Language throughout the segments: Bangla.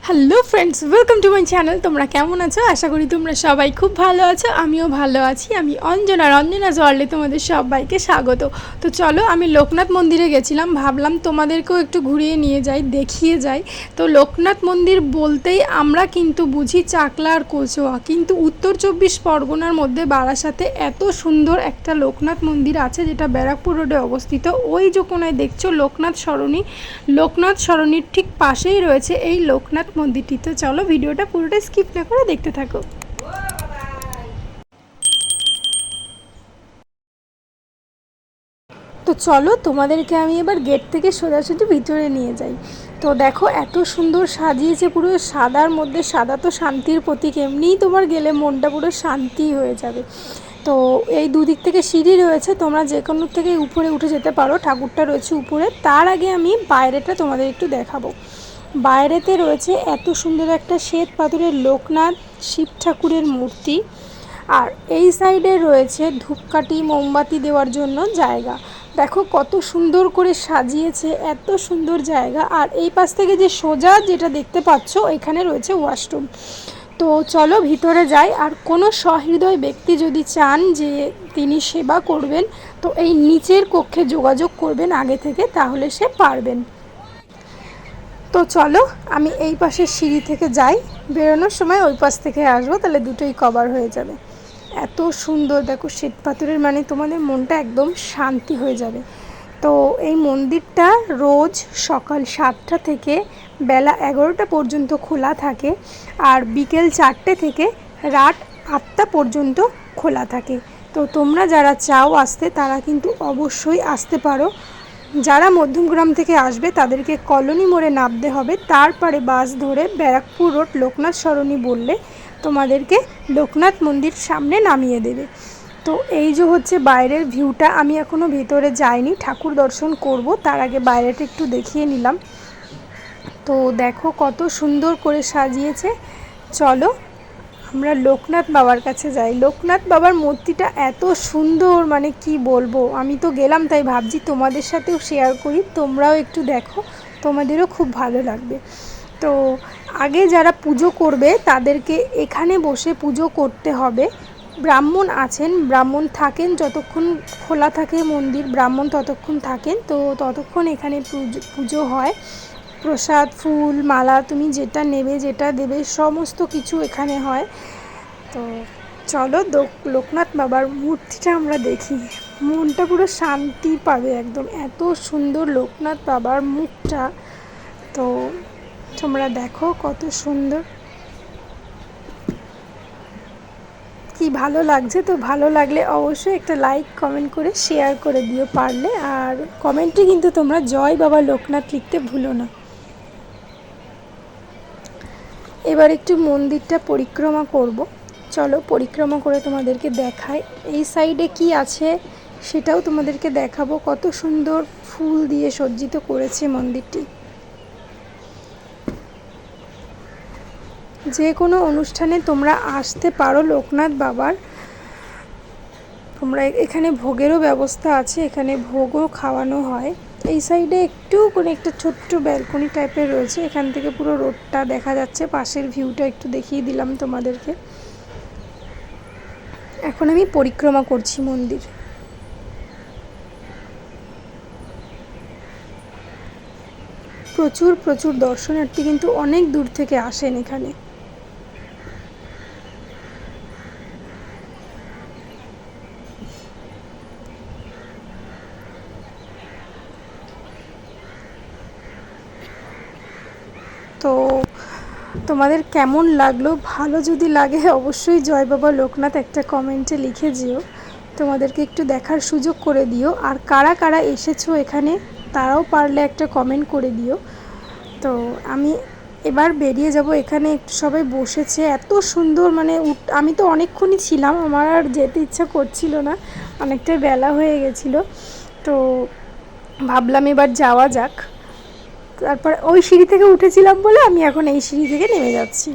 Hello friends, welcome to my channel. তোমরা কেমন আছো? আশা করি তোমরা সবাই খুব ভালো আছো। আমিও ভালো আছি। আমি রঞ্জনা ওয়ার্ল্ডে তোমাদের সবাইকে স্বাগত। তো চলো, আমি লোকনাথ মন্দিরে গেছিলাম, ভাবলাম তোমাদেরকেও একটু ঘুরিয়ে নিয়ে যাই, দেখিয়ে যাই। তো লোকনাথ মন্দির বলতেই আমরা কিন্তু বুঝি চাকলা আর কচুয়া, কিন্তু উত্তর 24 পরগনার মধ্যে বারাসাতে এত সুন্দর একটা লোকনাথ মন্দির আছে, যেটা ব্যারাকপুর রোডে অবস্থিত। ওই যে কোনায় দেখছো লোকনাথ সরণি, লোকনাথ সরণির ঠিক পাশেই রয়েছে এই লোকনাথ মন্দিরটি। তো চলো, ভিডিওটা পুরোটা স্কিপ না করে দেখতে থাকো। তো চলো, তোমাদেরকে আমি এবার গেট থেকে সোজাসুজি ভিতরে নিয়ে যাই। তো দেখো, এত সুন্দর সাজিয়েছে, পুরো সাদার মধ্যে। সাদা তো শান্তির প্রতীক, এমনিই তোমার গেলে মনটা পুরো শান্তি হয়ে যাবে। তো এই দুদিক থেকে সিঁড়ি রয়েছে, তোমরা যে কোনো থেকে উপরে উঠে যেতে পারো। ঠাকুরটা রয়েছে উপরে। তার আগে আমি বাইরেটা তোমাদের একটু দেখাবো। বাইরেতে রয়েছে এত সুন্দর একটা শ্বেত পাথরের লোকনাথ শিব ঠাকুরের মূর্তি। আর এই সাইডে রয়েছে ধূপকাঠি মোমবাতি দেওয়ার জন্য জায়গা। দেখো কত সুন্দর করে সাজিয়েছে, এত সুন্দর জায়গা। আর এই পাশ থেকে যে সোজা যেটা দেখতে পাচ্ছ, এখানে রয়েছে ওয়াশরুম। তো চলো ভিতরে যাই। আর কোনো সহৃদয় ব্যক্তি যদি চান যে তিনি সেবা করবেন, তো এই নিচের কক্ষে যোগাযোগ করবেন আগে থেকে, তাহলে সে পারবেন। তো চলো, আমি এই পাশের সিঁড়ি থেকে যাই, বেরোনোর সময় ওই পাশ থেকে আসবো, তাহলে দুটোই কভার হয়ে যাবে। এত সুন্দর দেখো শ্বেত পাথরের, মানে তোমাদের মনটা একদম শান্তি হয়ে যাবে। তো এই মন্দিরটা রোজ সকাল 7টা থেকে বেলা 11টা পর্যন্ত খোলা থাকে, আর বিকেল 4টে থেকে রাত 8টা পর্যন্ত খোলা থাকে। তো তোমরা যারা চাও আসতে, তারা কিন্তু অবশ্যই আসতে পারো। যারা মধ্যমগ্রাম থেকে আসবে তাদেরকে কলোনি মোড়ে নামতে হবে, তারপরে বাস ধরে ব্যারাকপুর রোড লোকনাথ সরণি বললে তোমাদেরকে লোকনাথ মন্দির সামনে নামিয়ে দেবে। তো এই যে হচ্ছে বাইরের ভিউটা। আমি এখনও ভেতরে যাইনি, ঠাকুর দর্শন করব, তার আগে বাইরেটা একটু দেখিয়ে নিলাম। তো দেখো কত সুন্দর করে সাজিয়েছে। চলো আমরা লোকনাথ বাবার কাছে যাই। লোকনাথ বাবার মূর্তিটা এত সুন্দর, মানে কি বলবো। আমি তো গেলাম, তাই ভাবছি তোমাদের সাথেও শেয়ার করি, তোমরাও একটু দেখো, তোমাদেরও খুব ভালো লাগবে। তো আগে যারা পুজো করবে তাদেরকে এখানে বসে পুজো করতে হবে। ব্রাহ্মণ আছেন, ব্রাহ্মণ থাকেন, যতক্ষণ খোলা থাকে মন্দির ব্রাহ্মণ ততক্ষণ থাকেন। তো ততক্ষণ এখানে পুজো হয়। প্রসাদ, ফুল, মালা, তুমি যেটা নেবে, যেটা দেবে, সমস্ত কিছু এখানে হয়। তো চলো লোকনাথ বাবার মূর্তিটা আমরা দেখি, মনটা পুরো শান্তি পাবে একদম। এত সুন্দর লোকনাথ বাবার মুখটা। তো তোমরা দেখো কত সুন্দর, কি ভালো লাগছে। তো ভালো লাগলে অবশ্যই একটা লাইক কমেন্ট করে শেয়ার করে দিও পারলে। আর কমেন্টে কিন্তু তোমরা জয় বাবা লোকনাথ লিখতে ভুলো না। এবার একটু মন্দিরটা পরিক্রমা করব। চলো পরিক্রমা করে তোমাদেরকে দেখাই এই সাইডে কি আছে, সেটাও তোমাদেরকে দেখাবো। কত সুন্দর ফুল দিয়ে সজ্জিত করেছে মন্দিরটি। যে কোনো অনুষ্ঠানে তোমরা আসতে পারো লোকনাথ বাবার। তোমরা এখানে ভোগেরও ব্যবস্থা আছে, এখানে ভোগও খাওয়ানো হয়। এই সাইডে একটু কোনো একটা ছোট্ট ব্যালকনি টাইপের রয়েছে, এখান থেকে পুরো রোডটা দেখা যাচ্ছে। পাশের ভিউটা একটু দেখিয়ে দিলাম তোমাদেরকে। এখন আমি পরিক্রমা করছি মন্দির। প্রচুর প্রচুর দর্শনার্থী কিন্তু অনেক দূর থেকে আসেন এখানে। তো তোমাদের কেমন লাগলো? ভালো যদি লাগে অবশ্যই জয় বাবা লোকনাথ একটা কমেন্টে লিখে যেও। তোমাদেরকে একটু দেখার সুযোগ করে দিও। আর কারা কারা এসেছো এখানে, তারাও পারলে একটা কমেন্ট করে দিও। তো আমি এবার বেরিয়ে যাব। এখানে একটু সবাই বসেছে, এত সুন্দর, মানে আমি তো অনেকক্ষণই ছিলাম, আমার আর যেতে ইচ্ছা করছিল না, অনেকটাই বেলা হয়ে গেছিলো। তো ভাবলাম এবার যাওয়া যাক। তারপর ওই সিঁড়ি থেকে উঠেছিলাম বলে আমি এখন এই সিঁড়ি থেকে নেমে যাচ্ছি।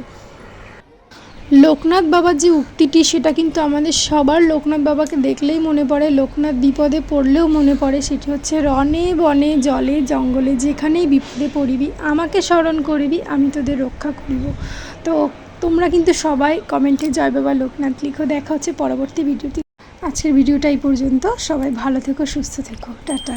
লোকনাথ বাবার যে উক্তিটি সেটা কিন্তু আমাদের সবার লোকনাথ বাবাকে দেখলেই মনে পড়ে, লোকনাথ বিপদে পড়লেও মনে পড়ে। সেটি হচ্ছে রণে বনে জলে জঙ্গলে যেখানেই বিপদে পড়িবি আমাকে স্মরণ করিবি, আমি তোদের রক্ষা করিব। তো তোমরা কিন্তু সবাই কমেন্টে জয় বাবা লোকনাথ লিখো। দেখা হচ্ছে পরবর্তী ভিডিওতে। আজকের ভিডিওটা এই পর্যন্ত। সবাই ভালো থেকো, সুস্থ থেকো, টাটা।